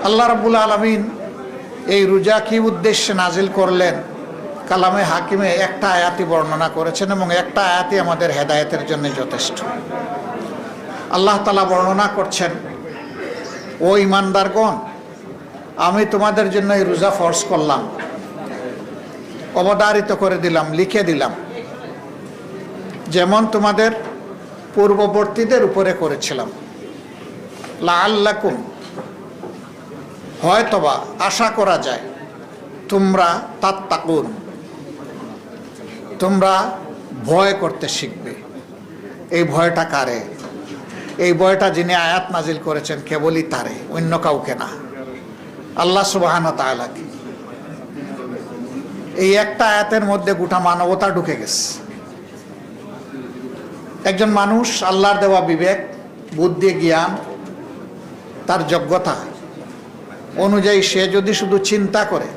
আল্লাহ রাব্বুল আলামিন এই রোজা কি উদ্দেশ্যে নাজিল করলেন কালামে হাকিমে একটা আয়াতই বর্ণনা করেছেন, এবং একটা আয়াতই আমাদের হেদায়েতের জন্য যথেষ্ট। আল্লাহ তাআলা বর্ণনা করছেন, ও ঈমানদারগণ, আমি তোমাদের জন্য এই রোজা ফরজ করলাম, অবধারিত করে দিলাম, লিখে দিলাম, যেমন তোমাদের পূর্ববর্তীদের উপরে করেছিলাম। লাআল্লাকুম, হয়তোবা আশা করা যায় তোমরা তাত্তাকুন, তোমরা ভয় করতে শিখবে। এই ভয়টা কারে? এই ভয়টা যিনি আয়াত নাজিল করেছেন কেবলই তারে, অন্য কাউকে না, আল্লাহ সুবহানাহু ওয়া তাআলাকে। এই একটা আয়াতের মধ্যে গোটা মানবতা ঢুকে গেছে। একজন মানুষ আল্লাহর দেওয়া বিবেক, বুদ্ধি, জ্ঞান, তার যোগ্যতা অনুযায়ী সে যদি শুধু চিন্তা করে